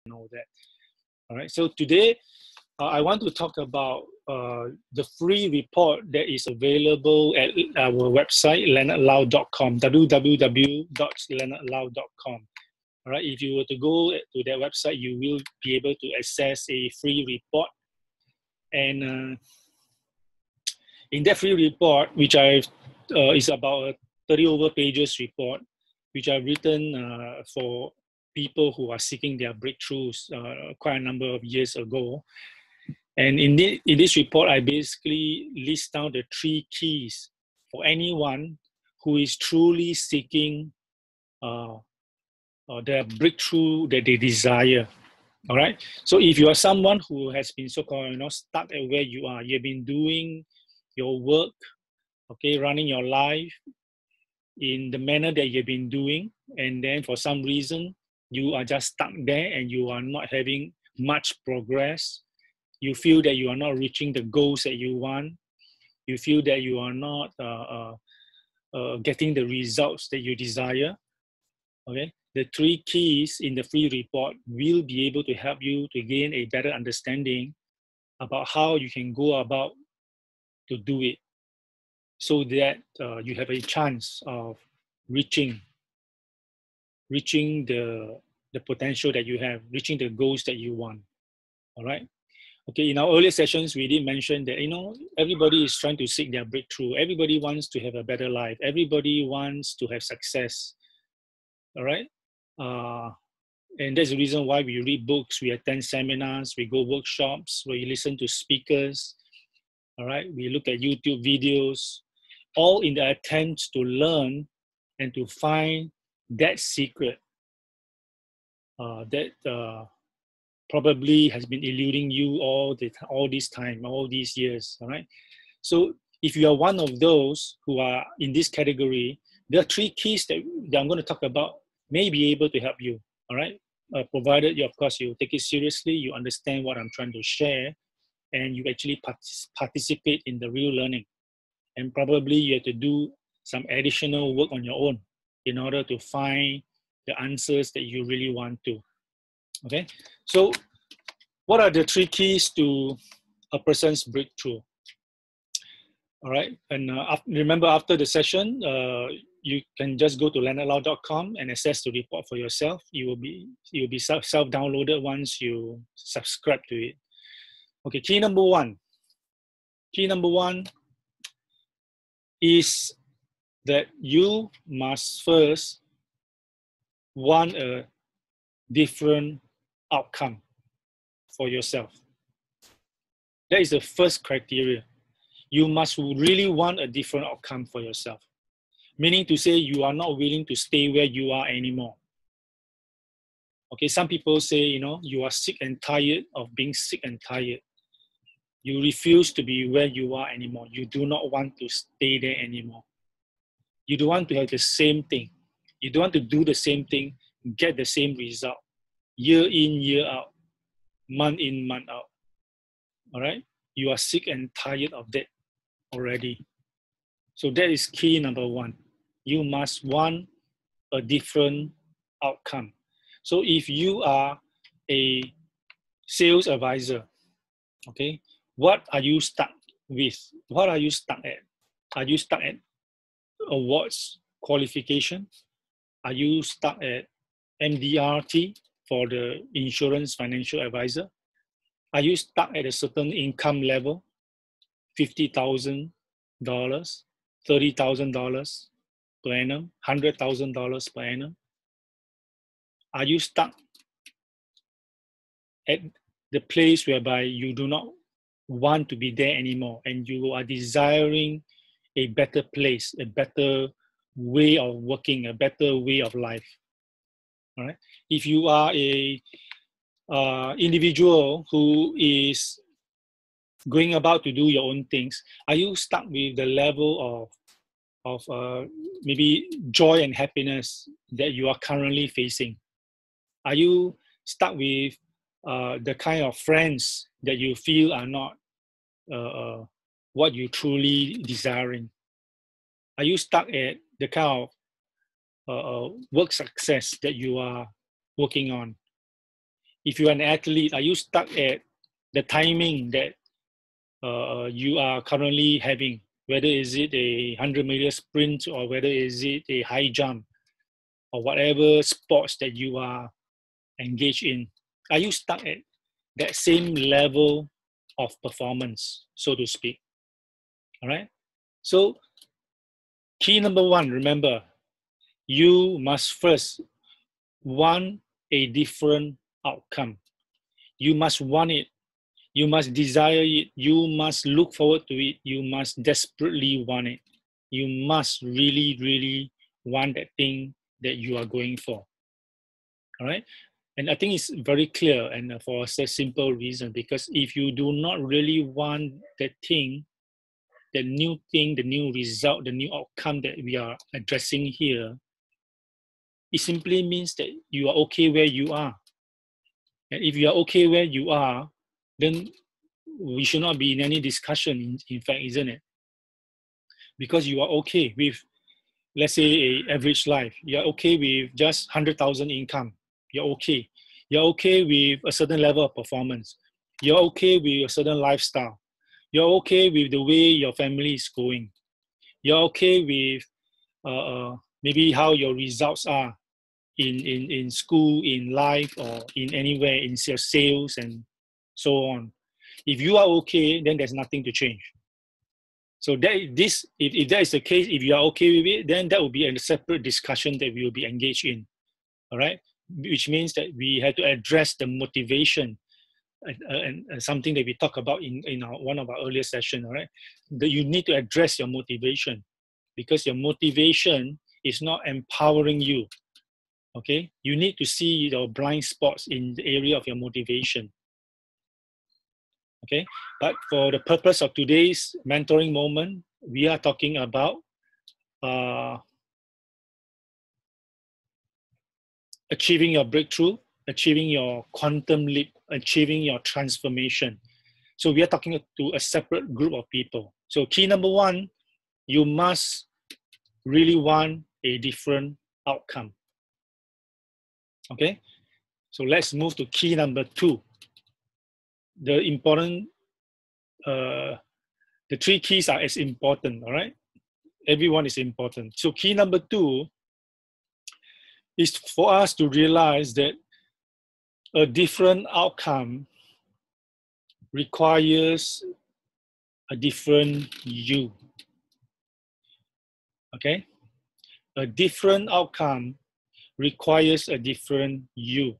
all that. All right. So today, I want to talk about the free report that is available at our website, leonardlau.com, www.leonardlau.com. All right. If you were to go to that website, you will be able to access a free report. And in that free report, which is about a 30 over pages report, which I've written for people who are seeking their breakthroughs quite a number of years ago. And in this report, I basically list down the 3 keys for anyone who is truly seeking their breakthrough that they desire. All right. So if you are someone who has been so-called, stuck at where you are, you've been doing your work, okay, running your life in the manner that you've been doing, and then for some reason you are just stuck there and you are not having much progress. You feel that you are not reaching the goals that you want. You feel that you are not getting the results that you desire. Okay, the 3 keys in the free report will be able to help you to gain a better understanding about how you can go about to do it, so that you have a chance of reaching the potential that you have, reaching the goals that you want. All right. Okay, in our earlier sessions, we did mention that, everybody is trying to seek their breakthrough. Everybody wants to have a better life. Everybody wants to have success. All right. And that's the reason why we read books, we attend seminars, we go workshops, we listen to speakers. All right. We look at YouTube videos, all in the attempt to learn and to find that secret that probably has been eluding you all this time, all these years. All right. So if you are one of those who are in this category, there are 3 keys that I'm going to talk about may be able to help you. All right. Provided you, of course, you take it seriously, you understand what I'm trying to share, and you actually participate in the real learning. And probably you have to do some additional work on your own in order to find the answers that you really want to. Okay, so what are the 3 keys to a person's breakthrough? All right, and remember, after the session, you can just go to leonardlau.com and access the report for yourself. You will be self-downloaded once you subscribe to it. Okay, key number 1. Key number 1 is that you must first want a different outcome for yourself. That is the first criteria. You must really want a different outcome for yourself. Meaning to say, you are not willing to stay where you are anymore. Okay, some people say, you are sick and tired of being sick and tired. You refuse to be where you are anymore. You do not want to stay there anymore. You don't want to have the same thing. You don't want to do the same thing, get the same result, year in, year out, month in, month out. All right? You are sick and tired of that already. So that is key number 1. You must want a different outcome. So if you are a sales advisor, okay, what are you stuck with? What are you stuck at? Are you stuck at awards qualification? Are you stuck at MDRT for the insurance financial advisor? Are you stuck at a certain income level, $50,000, $30,000 per annum, $100,000 per annum? Are you stuck at the place whereby you do not want to be there anymore and you are desiring a better place, a better way of working, a better way of life? All right. If you are a individual who is going about to do your own things, are you stuck with the level of maybe joy and happiness that you are currently facing? Are you stuck with the kind of friends that you feel are not what you truly desiring? Are you stuck at the kind of work success that you are working on? If you're an athlete, are you stuck at the timing that you are currently having? Whether is it a 100-meter sprint or whether is it a high jump or whatever sports that you are engaged in, are you stuck at that same level of performance, so to speak? All right. So key number one, remember, you must first want a different outcome. You must want it. You must desire it. You must look forward to it. You must desperately want it. You must really, really want that thing that you are going for. All right. And I think it's very clear, and for a simple reason, because if you do not really want that thing, the new thing, the new result, the new outcome that we are addressing here, it simply means that you are okay where you are. And if you are okay where you are, then we should not be in any discussion, in fact, isn't it? Because you are okay with, let's say, an average life. You're okay with just 100,000 income. You're okay. You're okay with a certain level of performance. You're okay with a certain lifestyle. You're okay with the way your family is going. You're okay with maybe how your results are in school, in life, or in anywhere, in your sales and so on. If you are okay, then there's nothing to change. So if that is the case, if you are okay with it, then that will be a separate discussion that we will be engaged in. All right, which means that we have to address the motivation, and something that we talked about in one of our earlier sessions. All right, that you need to address your motivation, because your motivation is not empowering you. Okay, you need to see your blind spots in the area of your motivation. Okay, but for the purpose of today's mentoring moment, we are talking about achieving your breakthrough, achieving your quantum leap, achieving your transformation. So we are talking to a separate group of people. So key number one, you must really want a different outcome. Okay, so let's move to key number two. The important, the three keys are as important, all right? Everyone is important. So key number two is for us to realize that a different outcome requires a different you. Okay? A different outcome requires a different you.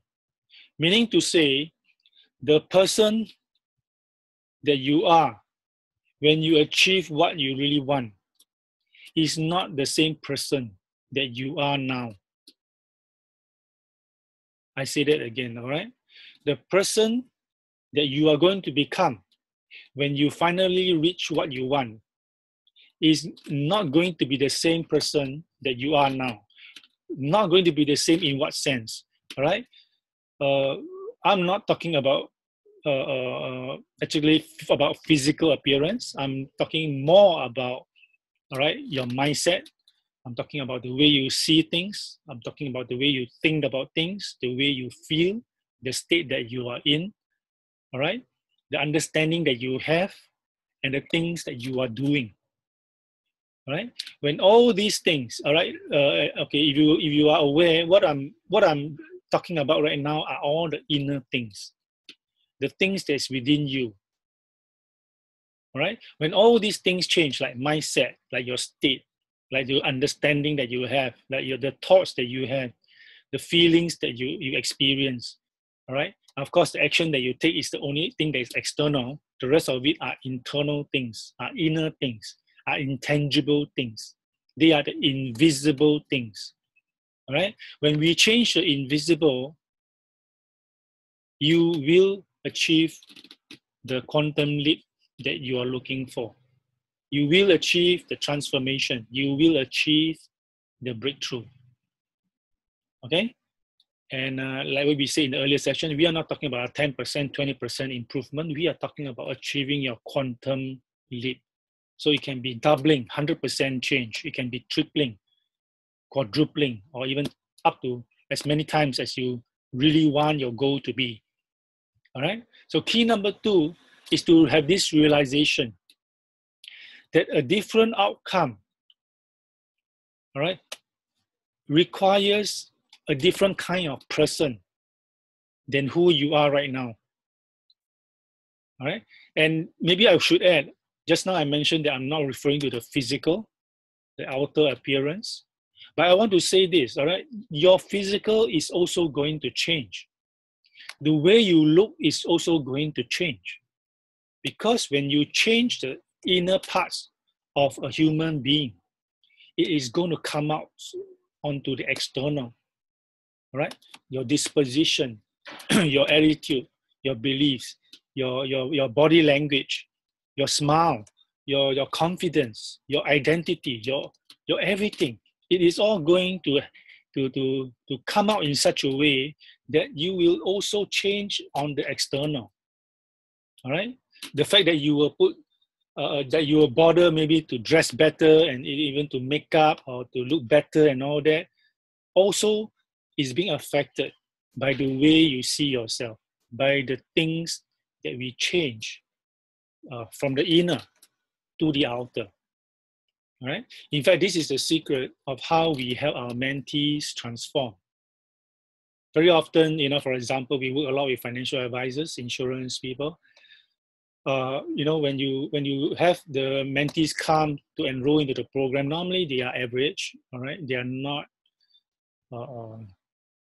Meaning to say, the person that you are when you achieve what you really want is not the same person that you are now. I say that again, all right? The person that you are going to become when you finally reach what you want is not going to be the same person that you are now. Not going to be the same in what sense, all right? I'm not talking about actually about physical appearance. I'm talking more about, all right, your mindset. I'm talking about the way you see things. I'm talking about the way you think about things, the way you feel, the state that you are in, all right? The understanding that you have and the things that you are doing, all right? When all these things, all right, okay, if you are aware, what I'm talking about right now are all the inner things, the things that's within you, all right? When all these things change, like mindset, like your state, like the understanding that you have, like the thoughts that you have, the feelings that you experience, all right? Of course, the action that you take is the only thing that is external. The rest of it are internal things, are inner things, are intangible things. They are the invisible things, all right? When we change the invisible, you will achieve the quantum leap that you are looking for. You will achieve the transformation. You will achieve the breakthrough. Okay? And like we said in the earlier session, we are not talking about a 10%, 20% improvement. We are talking about achieving your quantum leap. So it can be doubling, 100% change. It can be tripling, quadrupling, or even up to as many times as you really want your goal to be. All right. So key number 2 is to have this realization that a different outcome, all right, requires a different kind of person than who you are right now. All right. And maybe I should add, just now I mentioned that I'm not referring to the physical, the outer appearance. But I want to say this, all right? Your physical is also going to change. The way you look is also going to change. Because when you change the inner parts of a human being, it is going to come out onto the external, right? Your disposition, your attitude, your beliefs, your body language, your smile, your confidence, your identity, your everything. It is all going to come out in such a way that you will also change on the external. All right. The fact that you will put that you will bother maybe to dress better and even to make up or to look better and all that also is being affected by the way you see yourself, by the things that we change from the inner to the outer. All right. In fact, this is the secret of how we help our mentees transform. Very often, for example, we work a lot with financial advisors, insurance people. When you have the mentees come to enroll into the program, normally they are average. All right, they are not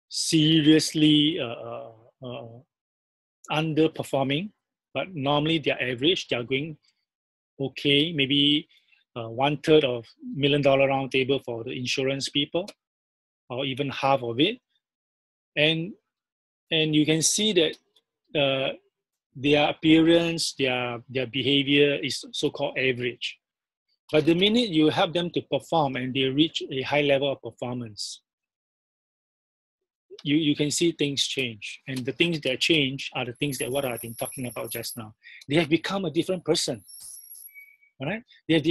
seriously underperforming, but normally they are average. They are going okay, maybe 1/3 of $1 million round table for the insurance people, or even half of it, and you can see that their appearance, their behavior is so-called average. But the minute you help them to perform and they reach a high level of performance, you can see things change. And the things that change are the things that what I've been talking about just now. They have become a different person. All right? They have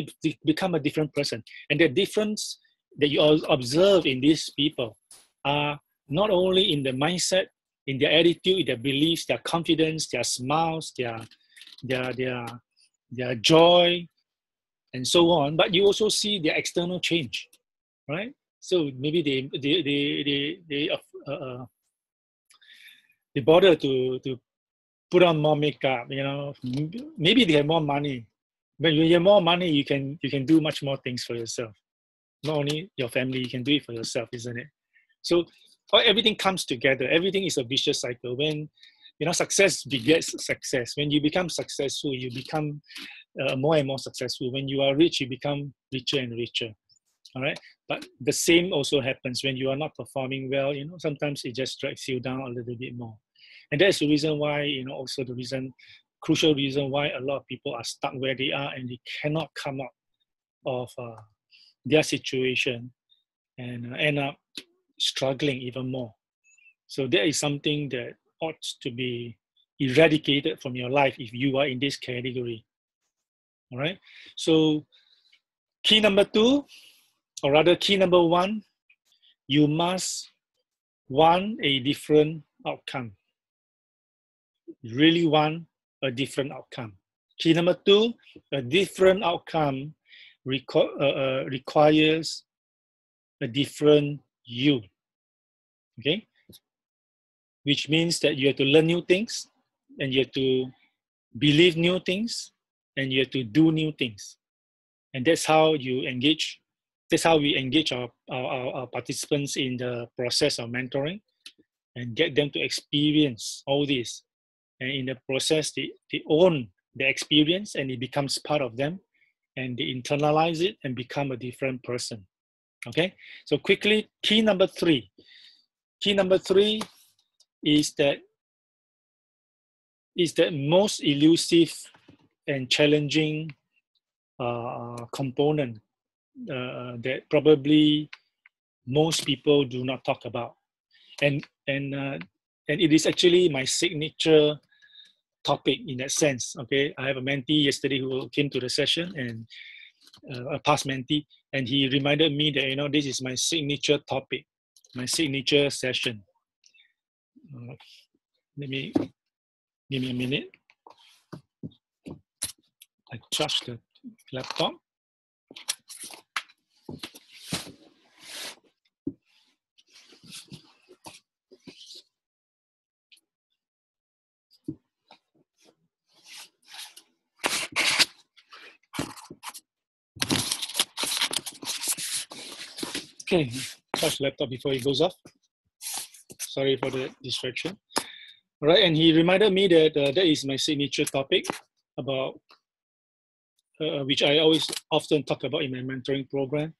become a different person. And the difference that you observe in these people are not only in the mindset, in their attitude, their beliefs, their confidence, their smiles, their joy, and so on, but you also see their external change, right? So maybe they bother to put on more makeup, maybe they have more money. When you have more money, you can do much more things for yourself. Not only your family, you can do it for yourself, isn't it? So everything comes together. Everything is a vicious cycle. When success begets success. When you become successful, you become more and more successful. When you are rich, you become richer and richer. All right. But the same also happens when you are not performing well. Sometimes it just drags you down a little bit more. And that's the reason why, also the crucial reason why a lot of people are stuck where they are and they cannot come out of their situation and end up struggling even more. So that is something that ought to be eradicated from your life if you are in this category. All right. So key number 2, or rather key number 1, you must want a different outcome. You really want a different outcome. Key number 2, a different outcome requires a different you. Okay? Which means that you have to learn new things, and you have to believe new things, and you have to do new things. And that's how you engage. That's how we engage our participants in the process of mentoring and get them to experience all this. And in the process, they own the experience and it becomes part of them, and they internalize it and become a different person. Okay? So quickly, key number 3. Key number 3 is that most elusive and challenging component that probably most people do not talk about, and it is actually my signature topic in that sense. Okay, I have a mentee yesterday who came to the session, and a past mentee, and he reminded me that this is my signature topic, my signature session. Let me Give me a minute. I charge the laptop. Okay, charge the laptop before it goes off. Sorry for the distraction. All right, and he reminded me that that is my signature topic about which I always often talk about in my mentoring program.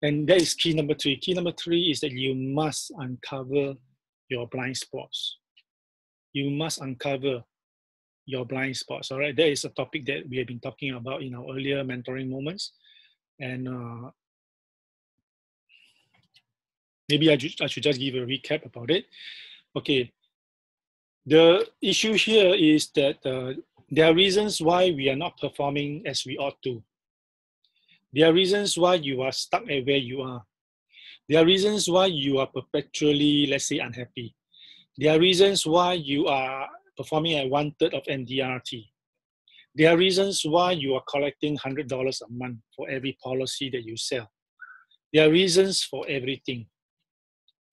And that is key number 3. Key number 3 is that you must uncover your blind spots. You must uncover your blind spots. All right, that is a topic that we have been talking about in our earlier mentoring moments. And maybe I should just give a recap about it. Okay, the issue here is that there are reasons why we are not performing as we ought to. There are reasons why you are stuck at where you are. There are reasons why you are perpetually, let's say, unhappy. There are reasons why you are performing at 1/3 of MDRT. There are reasons why you are collecting $100 a month for every policy that you sell. There are reasons for everything,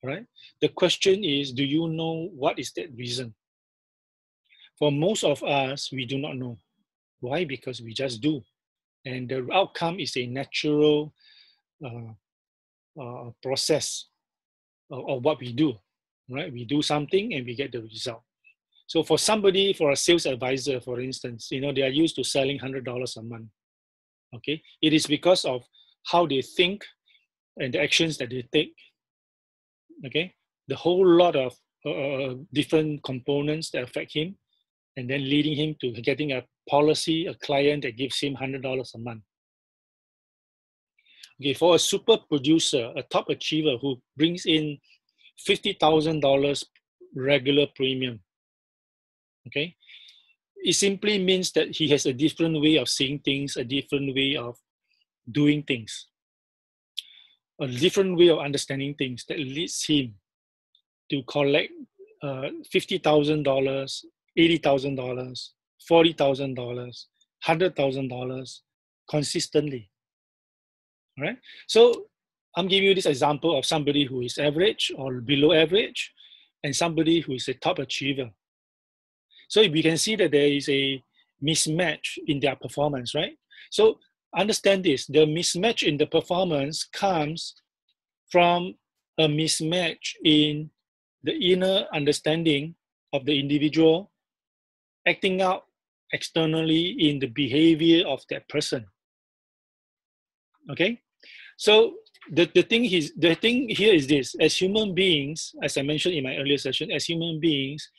right? The question is, do you know what is that reason? For most of us, we do not know. Why? Because we just do. And the outcome is a natural process of what we do, right? We do something and we get the result. So for somebody, for a sales advisor, for instance, you know, they are used to selling $100 a month, okay? It is because of how they think and the actions that they take, okay? The whole lot of different components that affect him and then leading him to getting a policy, a client that gives him $100 a month. Okay, for a super producer, a top achiever who brings in $50,000 regular premium, okay, it simply means that he has a different way of seeing things, a different way of doing things, a different way of understanding things that leads him to collect $50,000, $80,000, $40,000, $100,000 consistently. All right. So I'm giving you this example of somebody who is average or below average and somebody who is a top achiever. So we can see that there is a mismatch in their performance, right? So understand this, the mismatch in the performance comes from a mismatch in the inner understanding of the individual acting out externally in the behavior of that person. Okay? So the thing here is this: as human beings, as I mentioned in my earlier session, as human beings,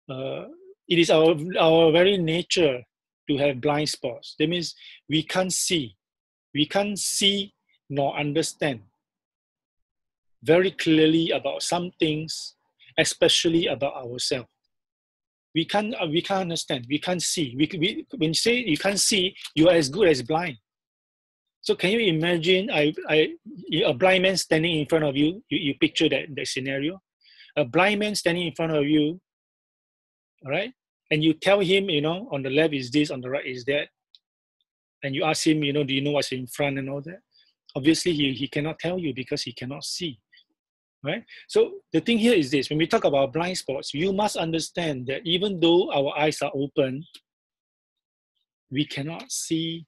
it is our very nature to have blind spots. That means we can't see nor understand very clearly about some things, especially about ourselves. We can't understand. We can't see. When you say you can't see, you are as good as blind. So can you imagine a blind man standing in front of you? You picture that scenario. A blind man standing in front of you, all right? And you tell him, you know, on the left is this, on the right is that. And you ask him, you know, do you know what's in front and all that? Obviously, he cannot tell you because he cannot see, right? So the thing here is this: when we talk about blind spots, you must understand that even though our eyes are open, we cannot see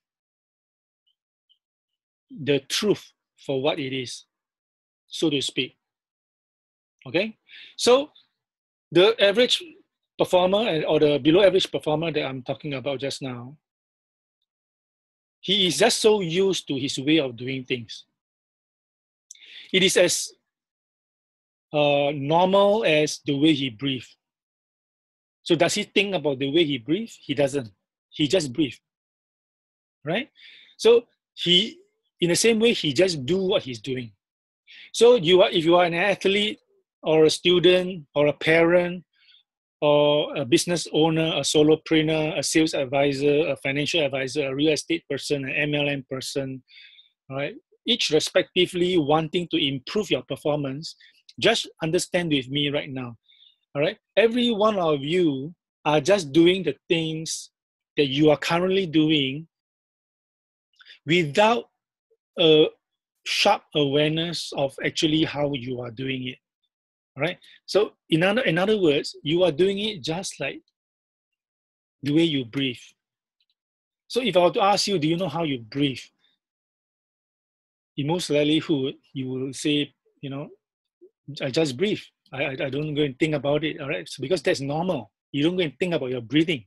the truth for what it is, so to speak. Okay, so the average performer or the below average performer that I'm talking about just now, he is just so used to his way of doing things. It is as normal as the way he breathes. So does he think about the way he breathes? He doesn't. He just breathes, right? So in the same way, he just do what he's doing. So if you are an athlete or a student or a parent or a business owner, a solopreneur, a sales advisor, a financial advisor, a real estate person, an MLM person, all right, each respectively wanting to improve your performance, just understand with me right now, all right? Every one of you are just doing the things that you are currently doing without a sharp awareness of actually how you are doing it. Right? So in other words, you are doing it just like the way you breathe. So if I were to ask you, do you know how you breathe? In most likelihood, you will say, you know, I just breathe. I don't go and think about it, all right? So because that's normal. You don't go and think about your breathing,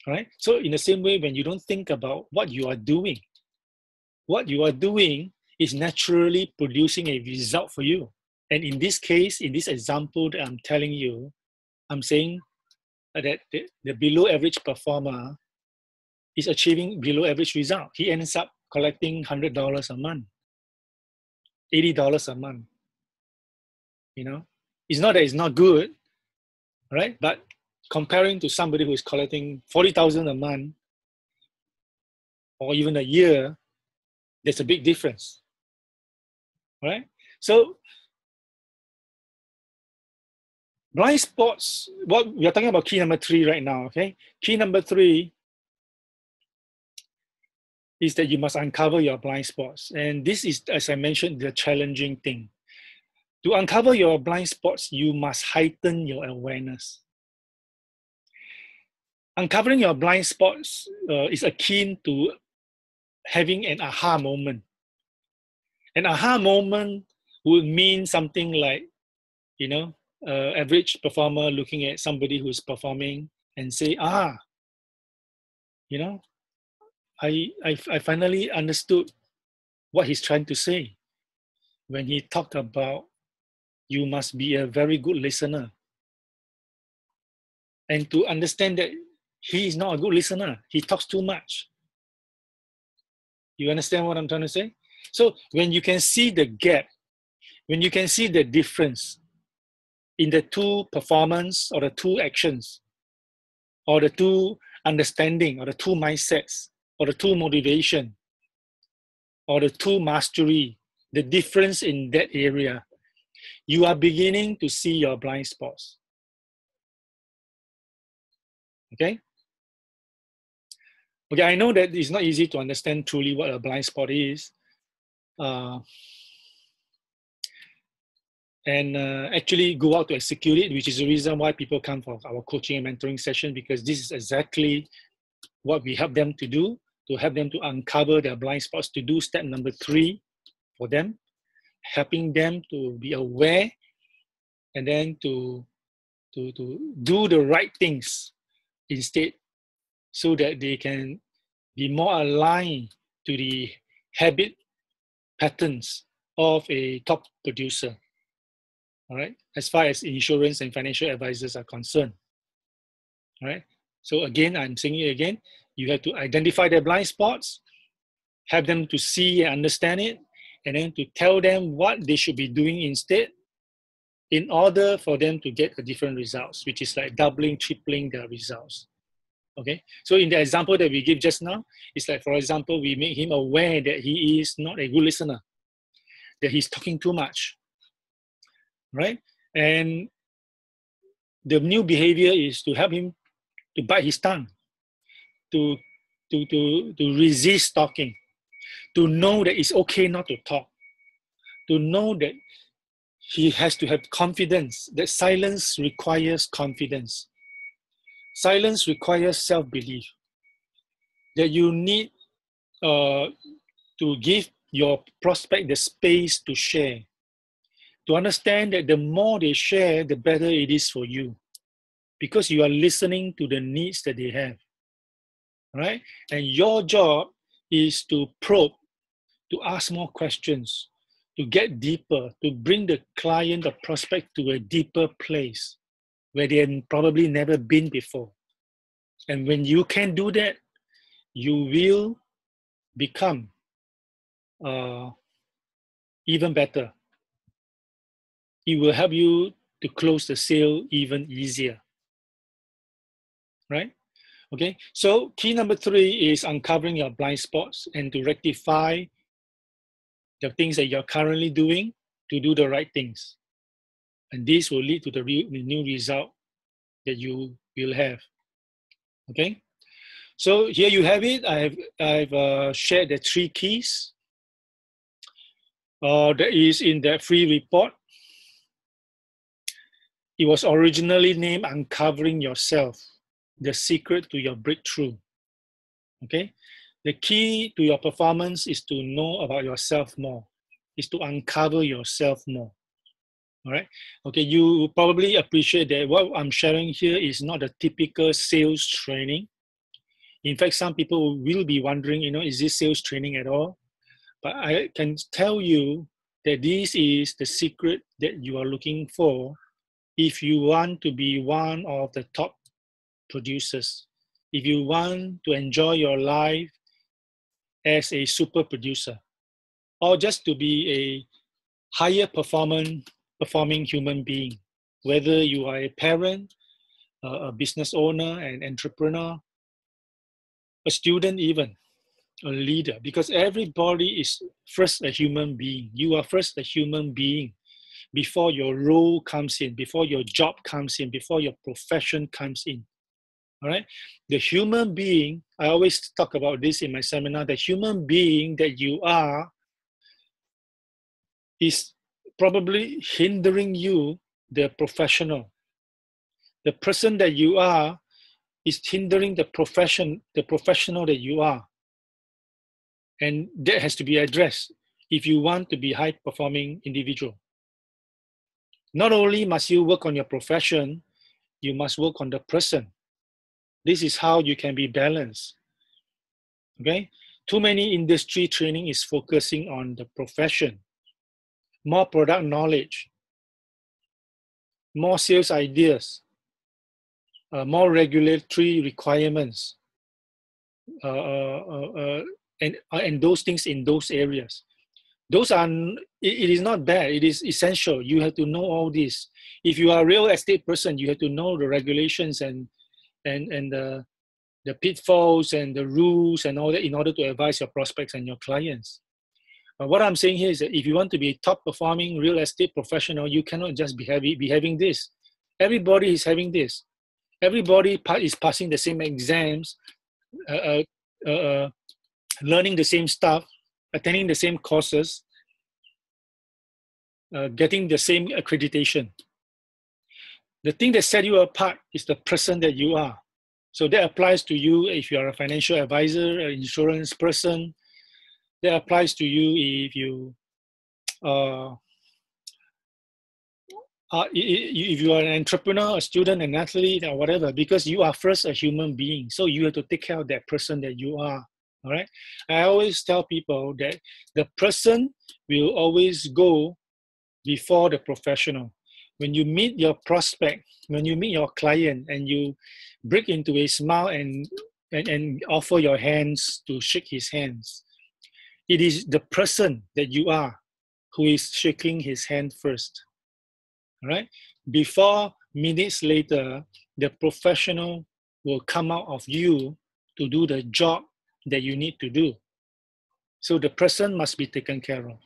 all right? So in the same way, when you don't think about what you are doing is naturally producing a result for you. And in this case, in this example that I'm telling you, I'm saying that the below average performer is achieving below average result. He ends up collecting $100 a month, $80 a month. You know, it's not that it's not good, right? But comparing to somebody who is collecting 40,000 a month or even a year, there's a big difference, right? So blind spots, what we are talking about key number 3 right now, okay? Key number 3 is that you must uncover your blind spots. And this is, as I mentioned, the challenging thing. To uncover your blind spots, you must heighten your awareness. Uncovering your blind spots is akin to having an aha moment. An aha moment would mean something like, you know, average performer looking at somebody who's performing and say, you know, I finally understood what he's trying to say when he talked about you must be a very good listener. And to understand that he is not a good listener, he talks too much. You understand what I'm trying to say? So when you can see the gap, when you can see the difference in the two performance or the two actions or the two understanding or the two mindsets or the two motivation or the two mastery, the difference in that area, you are beginning to see your blind spots. Okay? Okay, I know that it's not easy to understand truly what a blind spot is. And actually go out to execute it, which is the reason why people come for our coaching and mentoring session, because this is exactly what we help them to do, to help them to uncover their blind spots, to do step number 3 for them, helping them to be aware and then to do the right things instead, so that they can be more aligned to the habit patterns of a top producer. All right, as far as insurance and financial advisors are concerned. All right, so again, I'm saying it again, you have to identify their blind spots, have them to see and understand it, and then to tell them what they should be doing instead in order for them to get a different results, which is like doubling, tripling their results. Okay, so in the example that we give just now, it's like, for example, we make him aware that he is not a good listener, that he's talking too much, right? And the new behavior is to help him to bite his tongue, to resist talking, to know that it's okay not to talk, to know that he has to have confidence, that silence requires confidence. Silence requires self-belief, that you need to give your prospect the space to share, to understand that the more they share, the better it is for you, because you are listening to the needs that they have, right? And your job is to probe, to ask more questions, to get deeper, to bring the client or prospect to a deeper place where they have probably never been before. And when you can do that, you will become even better. It will help you to close the sale even easier, right? Okay, so key number 3 is uncovering your blind spots and to rectify the things that you're currently doing to do the right things. And this will lead to the new result that you will have. Okay, so here you have it. I've shared the 3 keys that is in that free report. It was originally named Uncovering Yourself, the secret to your breakthrough. Okay, the key to your performance is to know about yourself more, is to uncover yourself more. All right. Okay, you probably appreciate that what I'm sharing here is not a typical sales training. In fact, some people will be wondering, is this sales training at all? But I can tell you that this is the secret that you are looking for if you want to be one of the top producers, if you want to enjoy your life as a super producer, or just to be a higher performing human being, whether you are a parent, a business owner, an entrepreneur, a student even, a leader, because everybody is first a human being. You are first a human being before your role comes in, before your job comes in, before your profession comes in. All right? The human being, I always talk about this in my seminar, the human being that you are is probably hindering you, the professional. The person that you are is hindering the professional that you are. And that has to be addressed if you want to be high-performing individual. Not only must you work on your profession, you must work on the person. This is how you can be balanced. Okay? Too many industry training is focusing on the profession. More product knowledge, more sales ideas, more regulatory requirements, and those things in those areas. Those are, it is not bad, it is essential. You have to know all this. If you are a real estate person, you have to know the regulations and the pitfalls and the rules and all that in order to advise your prospects and your clients. What I'm saying here is that if you want to be a top performing real estate professional, you cannot just be having this. Everybody is having this. Everybody is passing the same exams, learning the same stuff, attending the same courses, getting the same accreditation. The thing that sets you apart is the person that you are. So that applies to you if you are a financial advisor, an insurance person. That applies to you if you if you are an entrepreneur, a student, an athlete, or whatever, because you are first a human being. So you have to take care of that person that you are. All right. I always tell people that the person will always go before the professional. When you meet your prospect, when you meet your client, and you break into a smile and offer your hands to shake his hands, it is the person that you are who is shaking his hand first. All right? Before minutes later, the professional will come out of you to do the job that you need to do. So the person must be taken care of.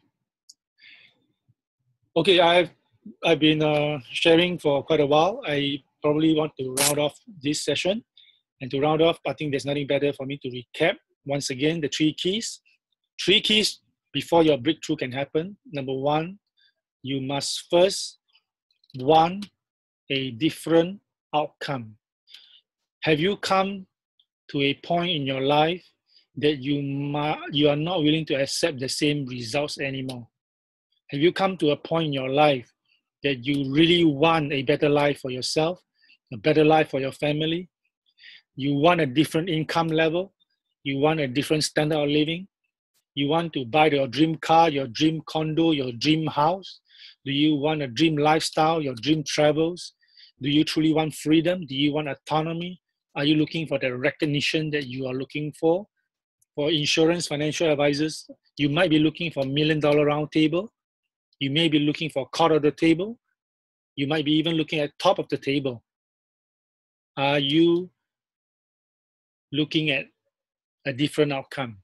Okay, I've been sharing for quite a while. I probably want to round off this session. And to round off, I think there's nothing better for me to recap once again the 3 keys. 3 keys before your breakthrough can happen. Number 1, you must first want a different outcome. Have you come to a point in your life that you are not willing to accept the same results anymore? Have you come to a point in your life that you really want a better life for yourself, a better life for your family? You want a different income level? You want a different standard of living? You want to buy your dream car, your dream condo, your dream house? Do you want a dream lifestyle, your dream travels? Do you truly want freedom? Do you want autonomy? Are you looking for the recognition that you are looking for? For insurance financial advisors, you might be looking for $1 million round table. You may be looking for quarter of the table. You might be even looking at top of the table. Are you looking at a different outcome?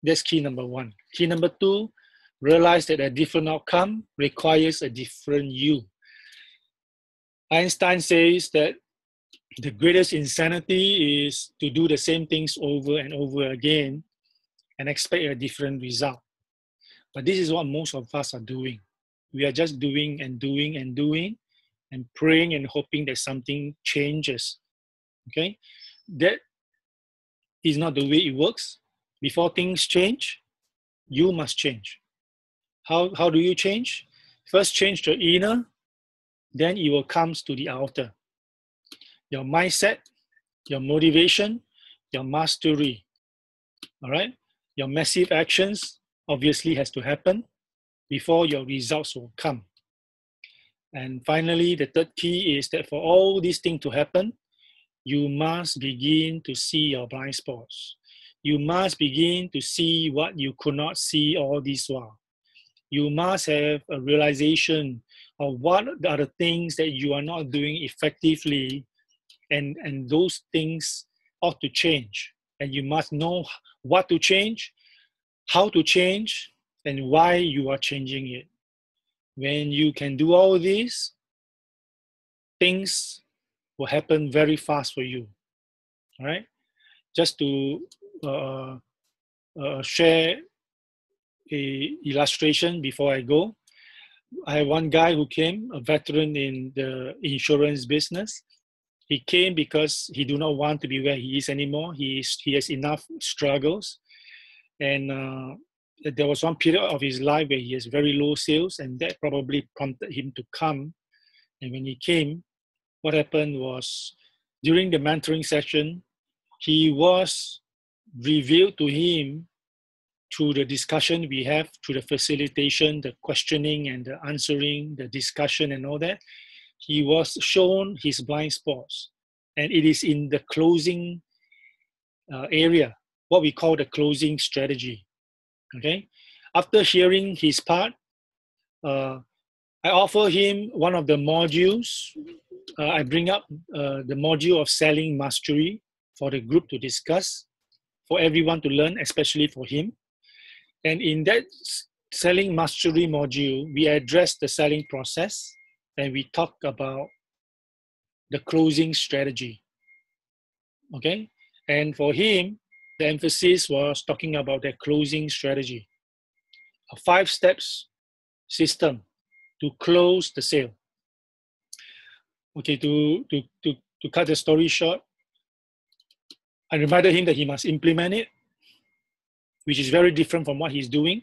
That's key number 1. Key number 2, realize that a different outcome requires a different you. Einstein says that The greatest insanity is to do the same things over and over again and expect a different result. But this is what most of us are doing. We are just doing and doing and doing and praying and hoping that something changes. Okay? That is not the way it works. Before things change, you must change. How do you change? First, change the inner, then it will come to the outer. Your mindset, your motivation, your mastery. All right? Your massive actions obviously has to happen before your results will come. And finally, the third key is that for all these things to happen, you must begin to see your blind spots. You must begin to see what you could not see all this while. You must have a realization of what are the things that you are not doing effectively, and those things ought to change. And you must know what to change, how to change, and why you are changing it. When you can do all this, things will happen very fast for you. All right? Just to share a illustration before I go. I have one guy who came, a veteran in the insurance business. He came because he do not want to be where he is anymore. He has enough struggles. And there was one period of his life where he has very low sales, and that probably prompted him to come. And when he came, what happened was, during the mentoring session, he was revealed to him through the discussion we have, through the facilitation, the questioning and the answering, the discussion and all that. He was shown his blind spots. And it is in the closing area, what we call the closing strategy. Okay? After hearing his part, I offer him one of the modules. I bring up the module of selling mastery for the group to discuss, for everyone to learn, especially for him. And in that selling mastery module, we address the selling process and we talk about the closing strategy. Okay? And for him, the emphasis was talking about the closing strategy, a 5 steps system to close the sale. Okay, to cut the story short, I reminded him that he must implement it, which is very different from what he's doing.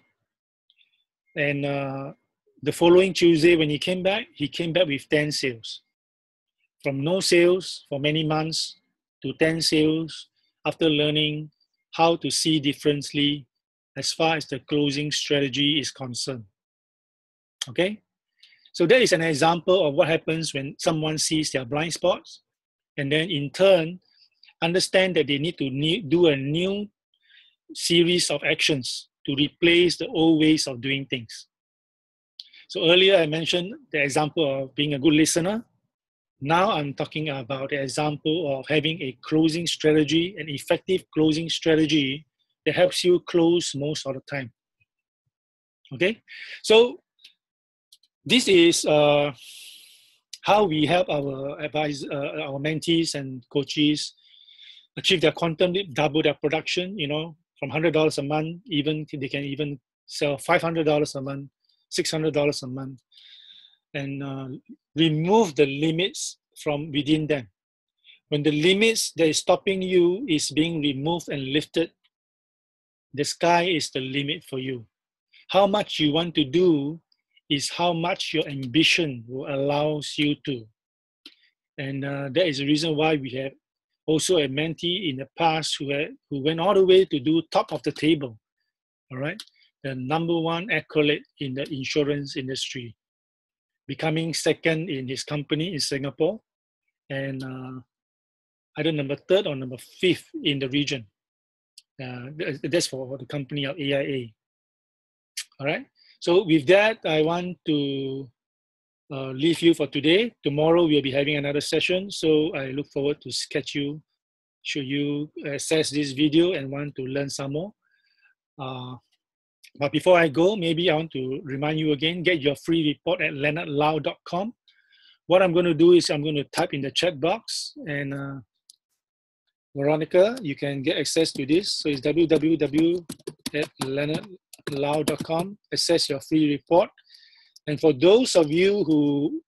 And the following Tuesday, when he came back with 10 sales. From no sales for many months to 10 sales after learning how to see differently as far as the closing strategy is concerned. Okay? So that is an example of what happens when someone sees their blind spots and then in turn understand that they need to do a new series of actions to replace the old ways of doing things. So earlier I mentioned the example of being a good listener. Now I'm talking about the example of having a closing strategy, an effective closing strategy that helps you close most of the time. Okay? So this is how we help our our mentees and coaches achieve their quantum leap, double their production, from $100 a month, even they can even sell $500 a month, $600 a month, and remove the limits from within them. When the limits that is stopping you is being removed and lifted, the sky is the limit for you. How much you want to do is how much your ambition will allow you to. And that is the reason why we have also a mentee in the past who went all the way to do top of the table, all right? The #1 accolade in the insurance industry, becoming second in his company in Singapore, and either #3 or #5 in the region. That's for the company of AIA. All right. So with that, I want to leave you for today. Tomorrow we'll be having another session. So I look forward to catch you should you access this video and want to learn some more. But before I go, maybe I want to remind you again, get your free report at leonardlau.com, what I'm going to do is I'm going to type in the chat box, and Veronica, you can get access to this. So it's www.leonardlau.com. Access your free report. And for those of you who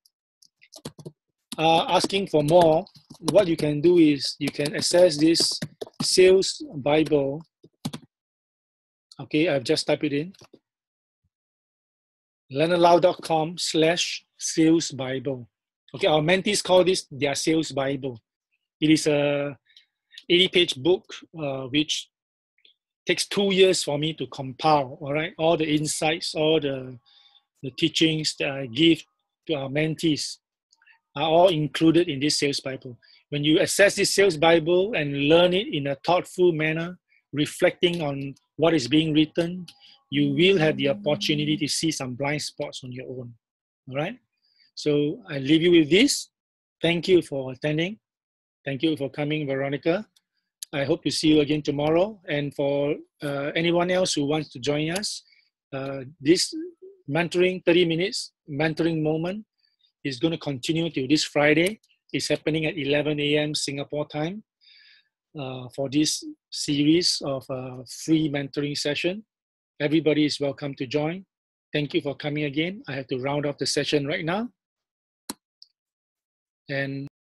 are asking for more, what you can do is you can access this Sales Bible. Okay, I've just typed it in. leonardlau.com/Sales Bible. Okay, our mentees call this their Sales Bible. It is a 80-page book, which takes 2 years for me to compile, all right? All the insights, all the teachings that I give to our mentees are all included in this Sales Bible. When you access this Sales Bible and learn it in a thoughtful manner, reflecting on what is being written, you will have the opportunity to see some blind spots on your own, all right? So I leave you with this. Thank you for attending. Thank you for coming, Veronica. I hope to see you again tomorrow. And for anyone else who wants to join us, this mentoring 30 minutes mentoring moment is going to continue till this Friday. It's happening at 11 a.m. Singapore time for this series of free mentoring session. Everybody is welcome to join. Thank you for coming again. I have to round off the session right now. And